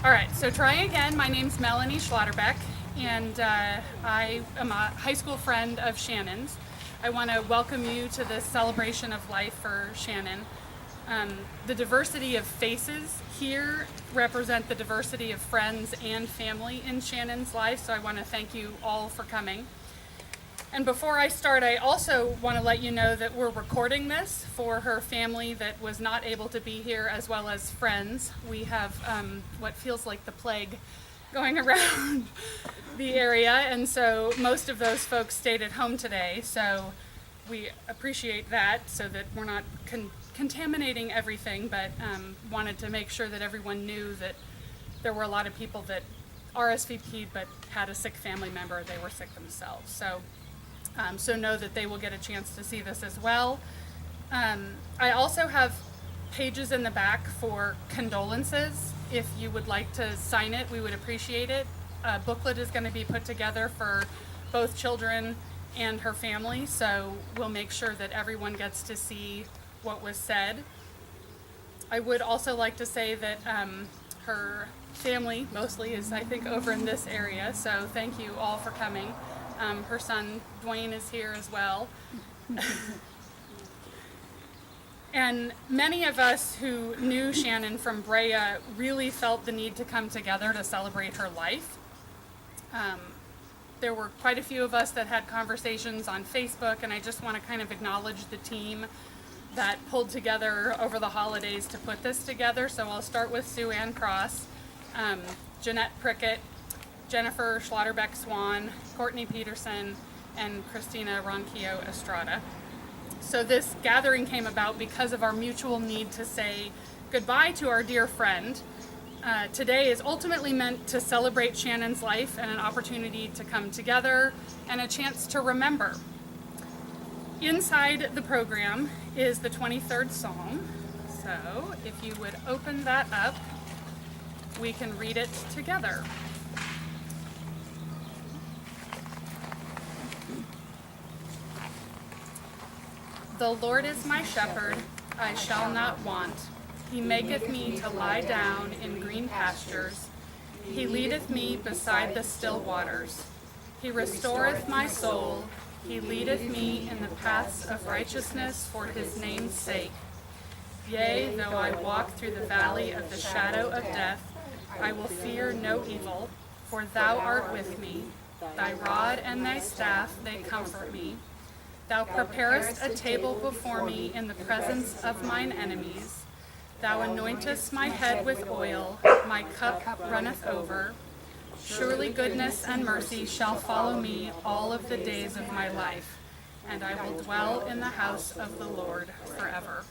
All right, so trying again. My name's Melanie Schlotterbeck, and I am a high school friend of Shannon's. I want to welcome you to this celebration of life for Shannon. The diversity of faces here represent the diversity of friends and family in Shannon's life, so I want to thank you all for coming. And before I start, I also want to let you know that we're recording this for her family that was not able to be here, as well as friends. We have what feels like the plague going around the area, and so most of those folks stayed at home today. So we appreciate that, so that we're not contaminating everything, but wanted to make sure that everyone knew that there were a lot of people that RSVP'd but had a sick family member. They were sick themselves. So know that they will get a chance to see this as well. I also have pages in the back for condolences. If you would like to sign it, we would appreciate it. A booklet is going to be put together for both children and her family, so we'll make sure that everyone gets to see what was said. I would also like to say that her family mostly is, I think, over in this area, so thank you all for coming. Her son, Dwayne, is here as well. And many of us who knew Shannon from Brea really felt the need to come together to celebrate her life. There were quite a few of us that had conversations on Facebook, and I just want to kind of acknowledge the team that pulled together over the holidays to put this together. So I'll start with SueAnn Cross, Jeanette Prickett, Jennifer Schlotterbeck Swann, Courtney Peterson, and Christina Ronquillo Estrada. So this gathering came about because of our mutual need to say goodbye to our dear friend. Today is ultimately meant to celebrate Shannon's life and an opportunity to come together and a chance to remember. Inside the program is the 23rd Psalm. So if you would open that up, we can read it together. The Lord is my shepherd, I shall not want. He maketh me to lie down in green pastures. He leadeth me beside the still waters. He restoreth my soul. He leadeth me in the paths of righteousness for his name's sake. Yea, though I walk through the valley of the shadow of death, I will fear no evil, for thou art with me. Thy rod and thy staff, they comfort me. Thou preparest a table before me in the presence of mine enemies. Thou anointest my head with oil, my cup runneth over. Surely goodness and mercy shall follow me all of the days of my life, and I will dwell in the house of the Lord forever.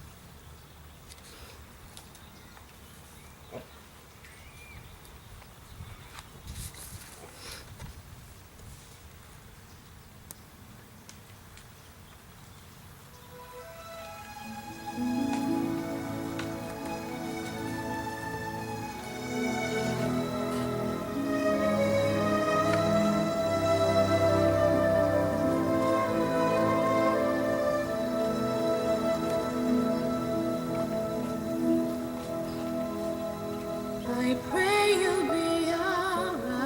I pray you'll be alright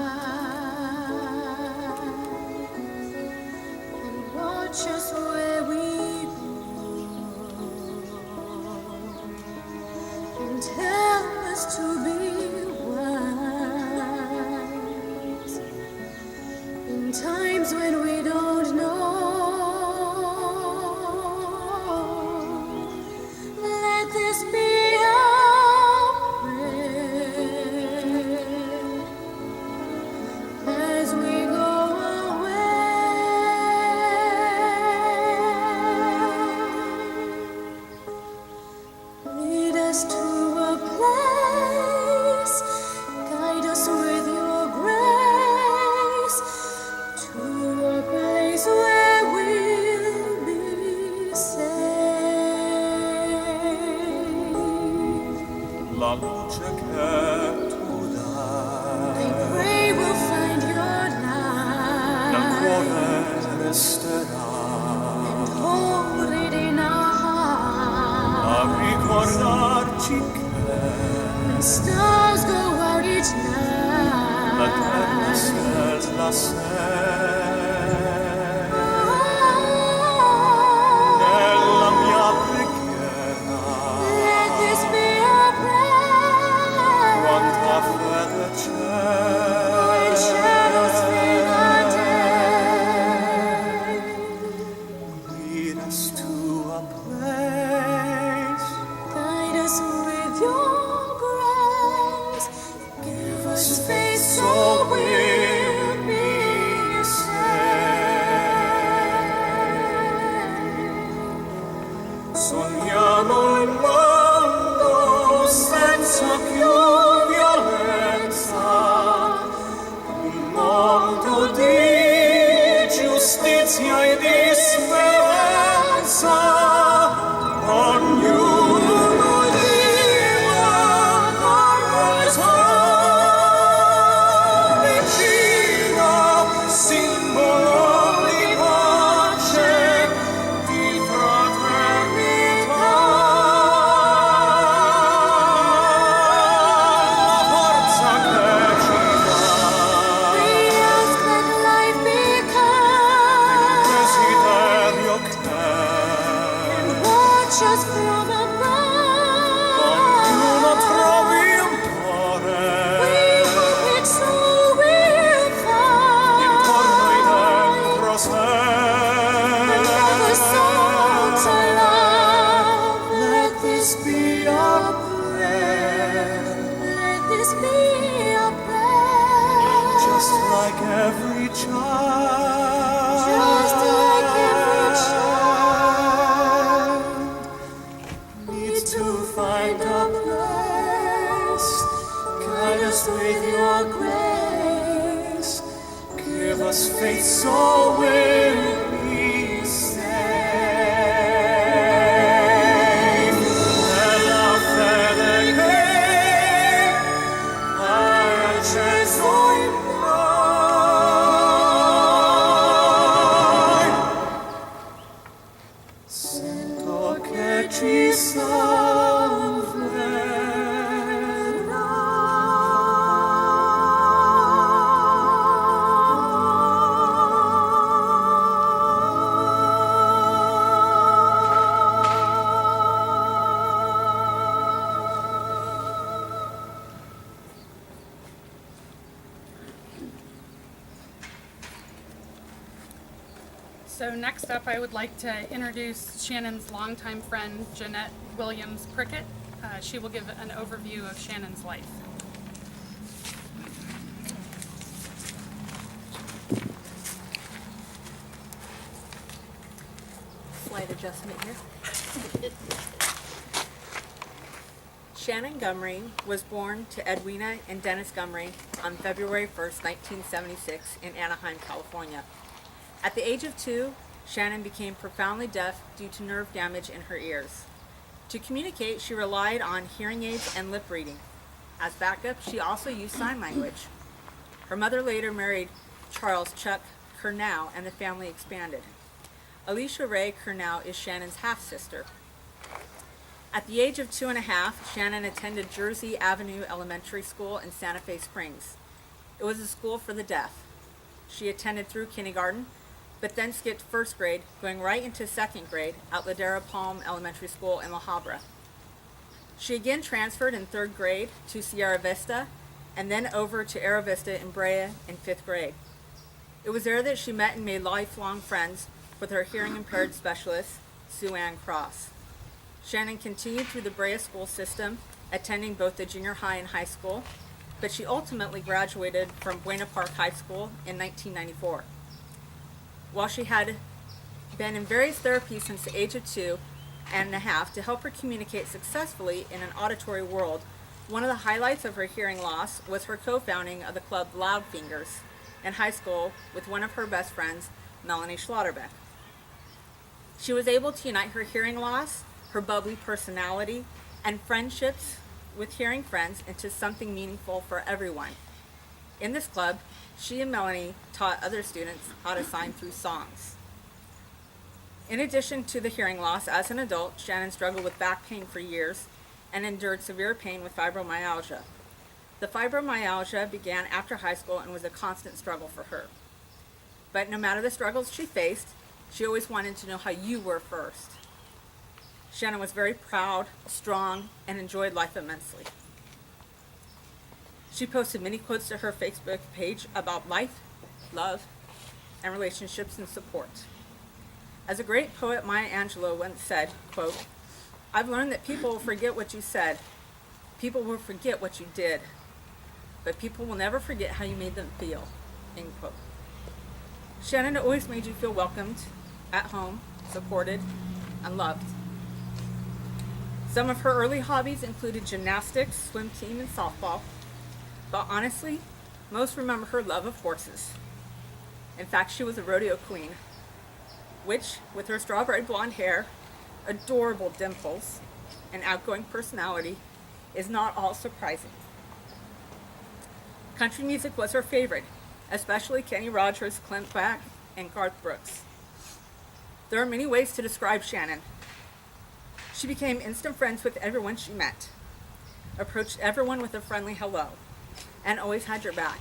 and watch us where we go and tell us to be wise in times when we don't know. Let this be Stars go out each la nella mia preghiera quanta fede c'è lead us to a place, guide us with your grace, give us faith so we'll be saved. Sogniamo il mondo senza più violenza, un mondo di giustizia e di speranza, ognuno viva con vicino, simbolo di pace, di fraternità. La forza che ci dà, we ask that life become desiderio che and watch us from above. Ognuno trovi amore, we hope it's all we'll find. Intorno e dentro sé, another soul to love. Let this be our prayer. Let this be our prayer. Just like every child. Just like every child. Need to find a place. Guide us with your grace. Give us faith so we'll be saved. Nella fede che hai acceso in noi, sento che ci So next up, I would like to introduce Shannon's longtime friend, Jeanette Williams Prickett. She will give an overview of Shannon's life. Slight adjustment here. Shannon Gummere was born to Edwina and Dennis Gummere on February 1st, 1976 in Anaheim, California. At the age of 2, Shannon became profoundly deaf due to nerve damage in her ears. To communicate, she relied on hearing aids and lip reading. As backup, she also used sign language. Her mother later married Charles Chuck Curnow, and the family expanded. Alicia Ray Curnow is Shannon's half-sister. At the age of 2.5, Shannon attended Jersey Avenue Elementary School in Santa Fe Springs. It was a school for the deaf. She attended through kindergarten, but then skipped first grade, going right into second grade at Ladera Palm Elementary School in La Habra. She again transferred in third grade to Sierra Vista, and then over to Era Vista in Brea in fifth grade. It was there that she met and made lifelong friends with her hearing impaired specialist, SueAnn. Shannon continued through the Brea school system, attending both the junior high and high school, but she ultimately graduated from Buena Park High School in 1994. While she had been in various therapies since the age of 2.5 to help her communicate successfully in an auditory world, one of the highlights of her hearing loss was her co-founding of the club Loud Fingers in high school with one of her best friends, Melanie Schlotterbeck. She was able to unite her hearing loss, her bubbly personality, and friendships with hearing friends into something meaningful for everyone. In this club, she and Melanie taught other students how to sign through songs. In addition to the hearing loss, as an adult, Shannon struggled with back pain for years and endured severe pain with fibromyalgia. The fibromyalgia began after high school and was a constant struggle for her. But no matter the struggles she faced, she always wanted to know how you were first. Shannon was very proud, strong, and enjoyed life immensely. She posted many quotes to her Facebook page about life, love, and relationships and support. As a great poet, Maya Angelou once said, quote, "I've learned that people will forget what you said. People will forget what you did. But people will never forget how you made them feel," end quote. Shannon always made you feel welcomed, at home, supported, and loved. Some of her early hobbies included gymnastics, swim team, and softball. But honestly, most remember her love of horses. In fact, she was a rodeo queen, which, with her strawberry blonde hair, adorable dimples, and outgoing personality, is not all surprising. Country music was her favorite, especially Kenny Rogers, Clint Black, and Garth Brooks. There are many ways to describe Shannon. She became instant friends with everyone she met, approached everyone with a friendly hello, and always had your back.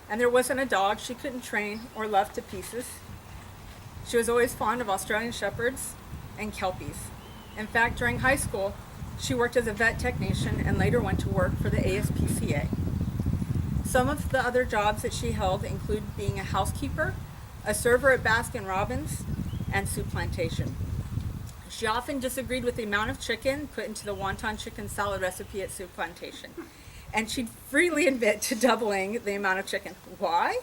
And there wasn't a dog she couldn't train or love to pieces. She was always fond of Australian Shepherds and Kelpies. In fact, during high school, she worked as a vet technician and later went to work for the ASPCA. Some of the other jobs that she held include being a housekeeper, a server at Baskin-Robbins, and soup plantation. She often disagreed with the amount of chicken put into the wonton chicken salad recipe at soup plantation. And she'd freely admit to doubling the amount of chicken. Why?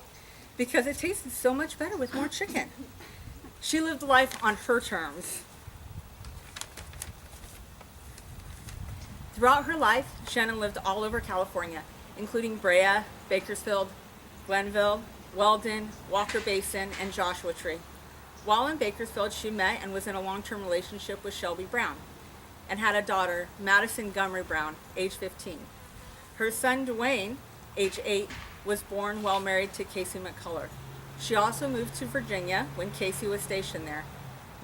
Because it tasted so much better with more chicken. She lived life on her terms. Throughout her life, Shannon lived all over California, including Brea, Bakersfield, Glenville, Weldon, Walker Basin, and Joshua Tree. While in Bakersfield, she met and was in a long-term relationship with Shelby Brown and had a daughter, Madison Gummere Brown, age 15. Her son, Dwayne, age 8, was born while married to Casey McCullar. She also moved to Virginia when Casey was stationed there.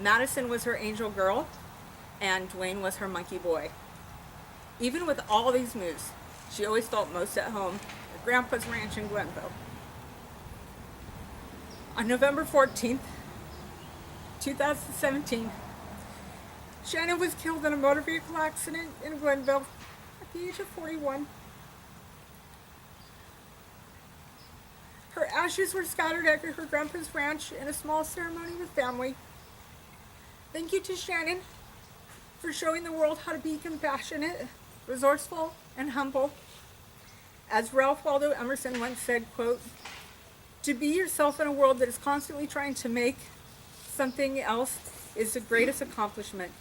Madison was her angel girl, and Dwayne was her monkey boy. Even with all these moves, she always felt most at home at Grandpa's ranch in Glenville. On November 14th, 2017, Shannon was killed in a motor vehicle accident in Glenville at the age of 41. Her ashes were scattered at her grandpa's ranch in a small ceremony with family. Thank you to Shannon for showing the world how to be compassionate, resourceful, and humble. As Ralph Waldo Emerson once said, quote, "To be yourself in a world that is constantly trying to make something else is the greatest accomplishment,"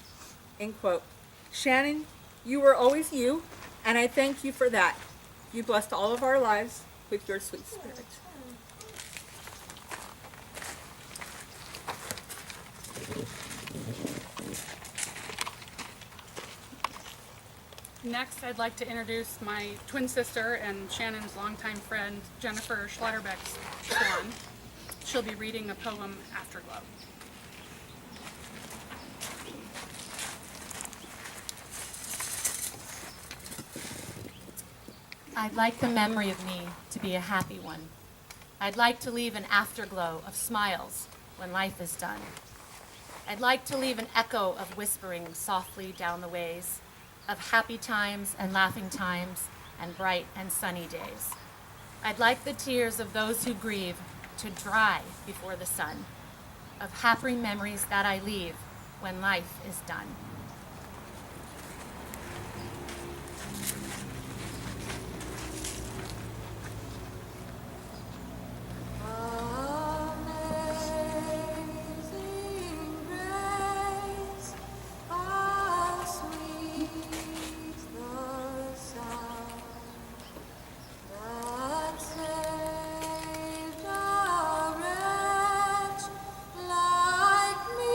end quote. Shannon, you were always you, and I thank you for that. You blessed all of our lives with your sweet spirit. Next, I'd like to introduce my twin sister and Shannon's longtime friend, Jennifer Schlotterbeck Swann. She'll be reading a poem, Afterglow. I'd like the memory of me to be a happy one. I'd like to leave an afterglow of smiles when life is done. I'd like to leave an echo of whispering softly down the ways, of happy times and laughing times and bright and sunny days. I'd like the tears of those who grieve to dry before the sun, of happy memories that I leave when life is done. Amazing grace, how sweet the sound that saved a wretch like me.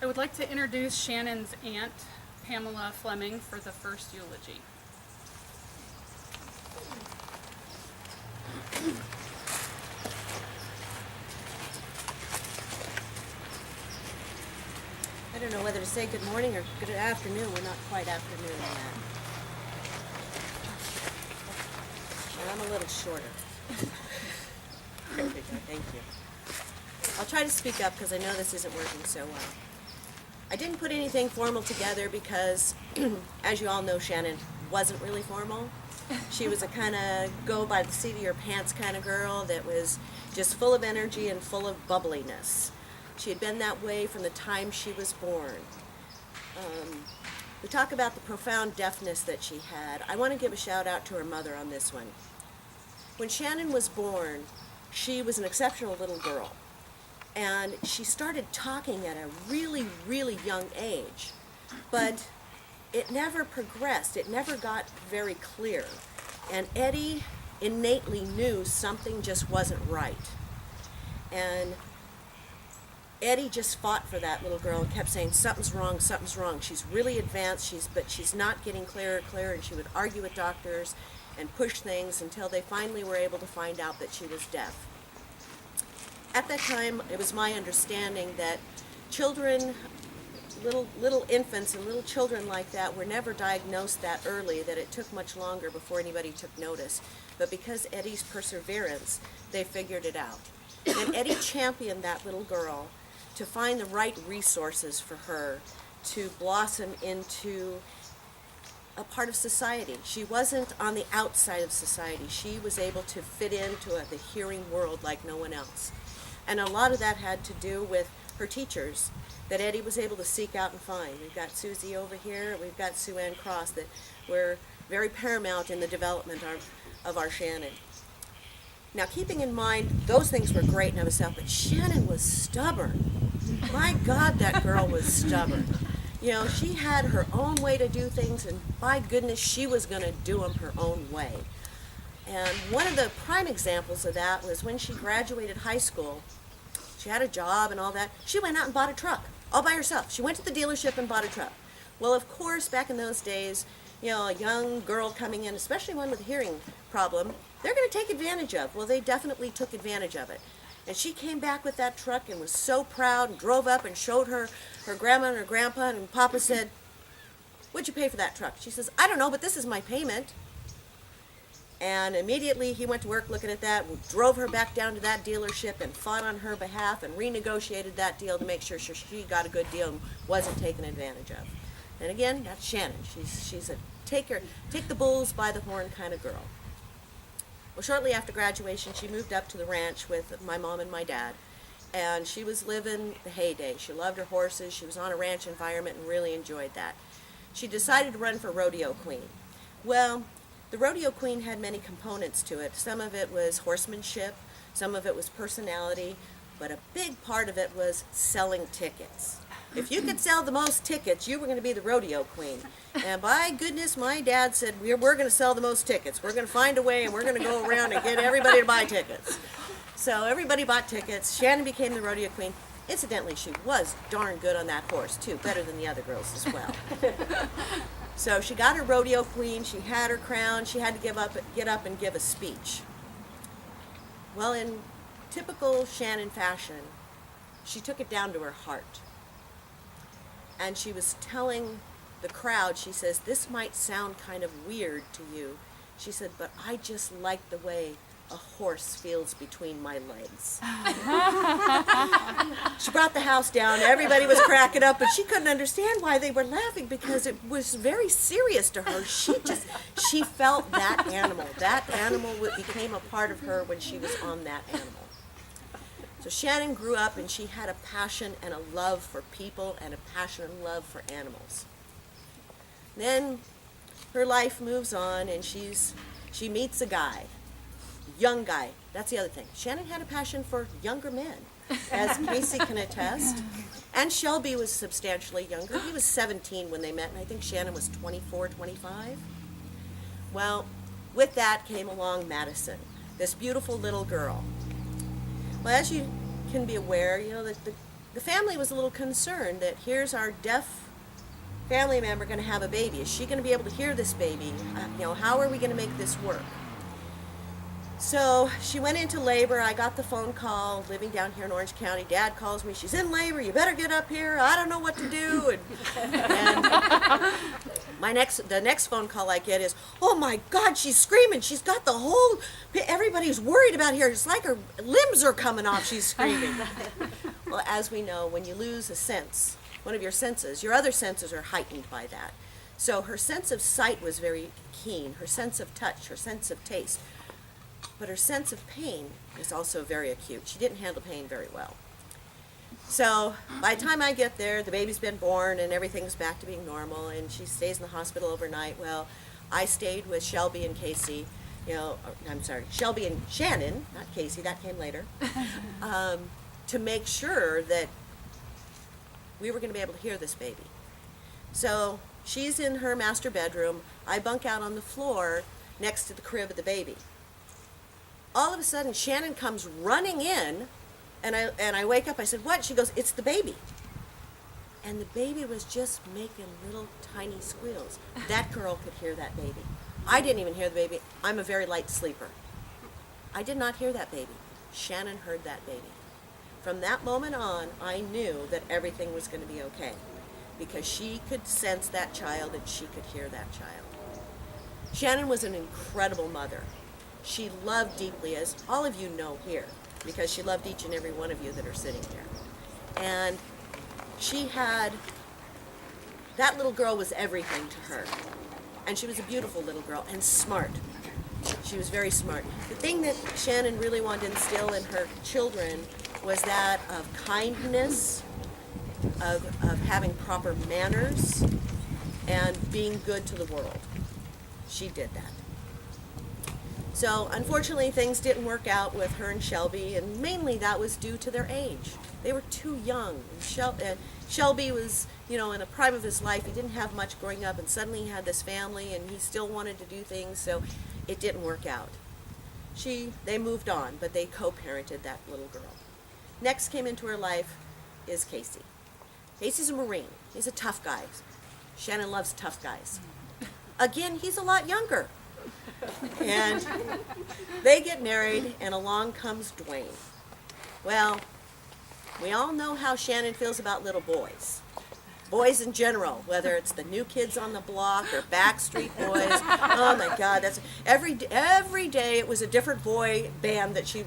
would like to introduce Shannon's aunt, Pamela Fleming, for the first eulogy. I don't know whether to say good morning or good afternoon. We're not quite afternoon yet. And I'm a little shorter. There we go. Thank you. I'll try to speak up because I know this isn't working so well. I didn't put anything formal together because, as you all know, Shannon wasn't really formal. She was a kind of go by the seat of your pants kind of girl that was just full of energy and full of bubbliness. She had been that way from the time she was born. We talk about the profound deafness that she had. I want to give a shout out to her mother on this one. When Shannon was born, she was an exceptional little girl. And she started talking at a really, really young age. But it never progressed. It never got very clear. And Eddie innately knew something just wasn't right. And Eddie just fought for that little girl and kept saying, something's wrong, something's wrong. She's really advanced, but she's not getting clearer, and she would argue with doctors and push things until they finally were able to find out that she was deaf. At that time, it was my understanding that children, little infants and little children like that were never diagnosed that early, that it took much longer before anybody took notice. But because Eddie's perseverance, they figured it out. And Eddie championed that little girl to find the right resources for her to blossom into a part of society. She wasn't on the outside of society. She was able to fit into the hearing world like no one else. And a lot of that had to do with her teachers that Eddie was able to seek out and find. We've got Susie over here, we've got SueAnn Cross that were very paramount in the development of our Shannon. Now, keeping in mind, those things were great in of itself, but Shannon was stubborn. My God, that girl was stubborn. You know, she had her own way to do things, and by goodness, she was going to do them her own way. And one of the prime examples of that was when she graduated high school. She had a job and all that. She went out and bought a truck, all by herself. She went to the dealership and bought a truck. Well, of course, back in those days, you know, a young girl coming in, especially one with a hearing problem, they're going to take advantage of. Well, they definitely took advantage of it. And she came back with that truck and was so proud and drove up and showed her grandma and her grandpa, and Papa said, "What'd you pay for that truck?" She says, "I don't know, but this is my payment." And immediately he went to work looking at that, drove her back down to that dealership and fought on her behalf and renegotiated that deal to make sure she got a good deal and wasn't taken advantage of. And again, that's Shannon. She's a take the bulls by the horn kind of girl. Well, shortly after graduation, she moved up to the ranch with my mom and my dad. And she was living the heyday. She loved her horses. She was on a ranch environment and really enjoyed that. She decided to run for rodeo queen. Well, the rodeo queen had many components to it. Some of it was horsemanship, some of it was personality, but a big part of it was selling tickets. If you could sell the most tickets, you were going to be the rodeo queen. And by goodness, my dad said, we're going to sell the most tickets. We're going to find a way, and we're going to go around and get everybody to buy tickets. So everybody bought tickets. Shannon became the rodeo queen. Incidentally, she was darn good on that horse, too, better than the other girls as well. So she got her rodeo queen, she had her crown, she had to get up and give a speech. Well, in typical Shannon fashion, she took it down to her heart. And she was telling the crowd, she says, "This might sound kind of weird to you." She said, "But I just like the way a horse feels between my legs." She brought the house down, everybody was cracking up, but she couldn't understand why they were laughing because it was very serious to her. She felt that animal. That animal became a part of her when she was on that animal. So Shannon grew up and she had a passion and a love for people and a passion and love for animals. Then her life moves on and she meets a guy. Young guy. That's the other thing. Shannon had a passion for younger men, as Casey can attest. And Shelby was substantially younger. He was 17 when they met, and I think Shannon was 24, 25. Well, with that came along Madison, this beautiful little girl. Well, as you can be aware, you know, that the family was a little concerned that here's our deaf family member going to have a baby. Is she going to be able to hear this baby? How are we going to make this work? So she went into labor. I got the phone call, living down here in Orange County. Dad calls me, she's in labor, you better get up here. I don't know what to do. And the next phone call I get is, oh my God, she's screaming. She's got everybody's worried about her. It's like her limbs are coming off, she's screaming. Well, as we know, when you lose a sense, one of your senses, your other senses are heightened by that. So her sense of sight was very keen, her sense of touch, her sense of taste. But her sense of pain is also very acute. She didn't handle pain very well. So by the time I get there, the baby's been born and everything's back to being normal, and she stays in the hospital overnight. Well, I stayed with Shelby and Casey, Shelby and Shannon, not Casey, that came later, to make sure that we were going to be able to hear this baby. So she's in her master bedroom. I bunk out on the floor next to the crib of the baby. All of a sudden, Shannon comes running in, and I wake up. I said, what? She goes, it's the baby. And the baby was just making little tiny squeals. That girl could hear that baby. I didn't even hear the baby. I'm a very light sleeper. I did not hear that baby. Shannon heard that baby. From that moment on, I knew that everything was going to be okay, because she could sense that child and she could hear that child. Shannon was an incredible mother. She loved deeply, as all of you know here, because she loved each and every one of you that are sitting here. And that little girl was everything to her. And she was a beautiful little girl and smart. She was very smart. The thing that Shannon really wanted to instill in her children was that of kindness, of having proper manners, and being good to the world. She did that. So unfortunately, things didn't work out with her and Shelby, and mainly that was due to their age. They were too young. And Shelby was, in the prime of his life. He didn't have much growing up, and suddenly he had this family, and he still wanted to do things, so it didn't work out. They moved on, but they co-parented that little girl. Next came into her life is Casey. Casey's a Marine. He's a tough guy. Shannon loves tough guys. Again, he's a lot younger. And they get married, and along comes Dwayne. Well, we all know how Shannon feels about little boys. Boys in general, whether it's the New Kids on the Block or Backstreet Boys. Oh my God, that's every day it was a different boy band that she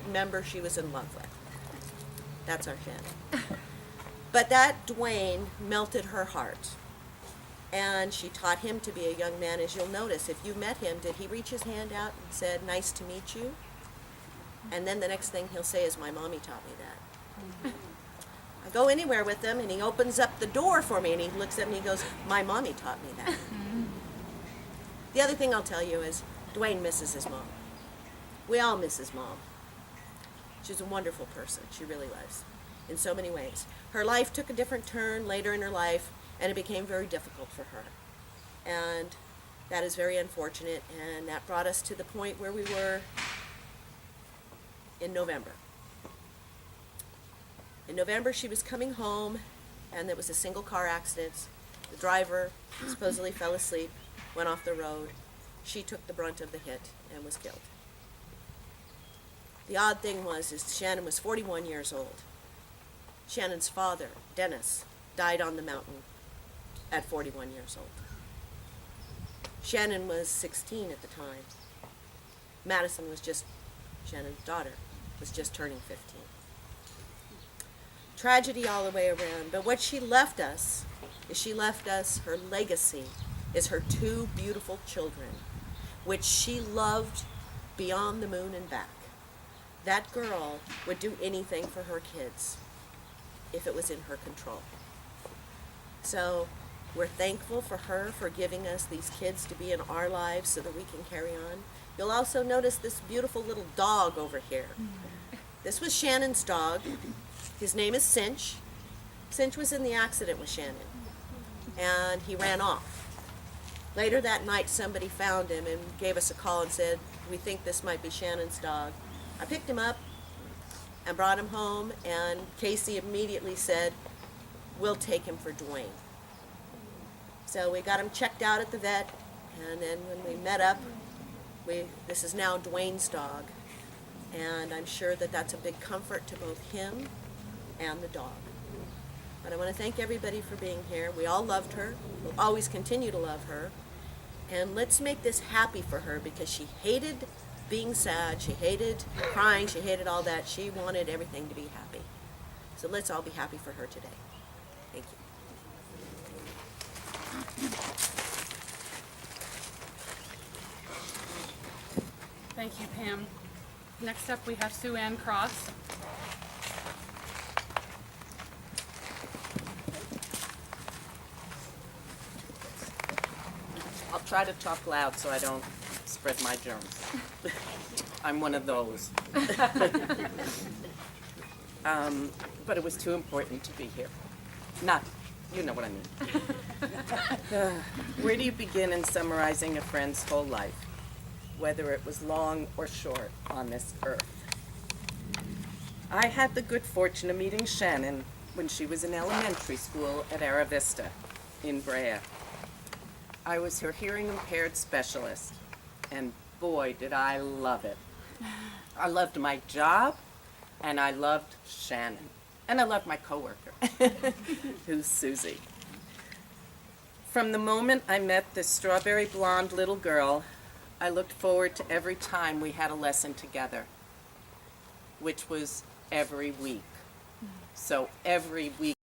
was in love with. That's our Shannon. But that Dwayne melted her heart. And she taught him to be a young man. As you'll notice, if you met him, did he reach his hand out and said, nice to meet you? And then the next thing he'll say is, my mommy taught me that. I go anywhere with him, and he opens up the door for me, and he looks at me and he goes, my mommy taught me that. The other thing I'll tell you is, Dwayne misses his mom. We all miss his mom. She's a wonderful person. She really was, in so many ways. Her life took a different turn later in her life, and it became very difficult for her. And that is very unfortunate, and that brought us to the point where we were in November. In November, she was coming home, and there was a single car accident. The driver supposedly fell asleep, went off the road. She took the brunt of the hit and was killed. The odd thing is Shannon was 41 years old. Shannon's father, Dennis, died on the mountain at 41 years old. Shannon was 16 at the time. Madison Shannon's daughter, was just turning 15. Tragedy all the way around, but what she left us her legacy is her two beautiful children, which she loved beyond the moon and back. That girl would do anything for her kids if it was in her control. So we're thankful for her for giving us these kids to be in our lives so that we can carry on. You'll also notice this beautiful little dog over here. This was Shannon's dog. His name is Cinch. Cinch was in the accident with Shannon, and he ran off. Later that night, somebody found him and gave us a call and said, we think this might be Shannon's dog. I picked him up, and brought him home, and Casey immediately said, we'll take him for Dwayne. So we got him checked out at the vet, and then when we met up, this is now Dwayne's dog, and I'm sure that that's a big comfort to both him and the dog. But I want to thank everybody for being here. We all loved her. We'll always continue to love her. And let's make this happy for her, because she hated being sad, she hated crying, she hated all that. She wanted everything to be happy. So let's all be happy for her today. Thank you. Thank you, Pam. Next up, we have SueAnn Cross. I'll try to talk loud so I don't spread my germs. I'm one of those. But it was too important to be here. Not, you know what I mean. Where do you begin in summarizing a friend's whole life, whether it was long or short on this earth? I had the good fortune of meeting Shannon when she was in elementary school at Ara Vista in Brea. I was her hearing impaired specialist, and boy, did I love it. I loved my job, and I loved Shannon, and I loved my coworker, who's Susie. From the moment I met this strawberry blonde little girl, I looked forward to every time we had a lesson together, which was every week. So every week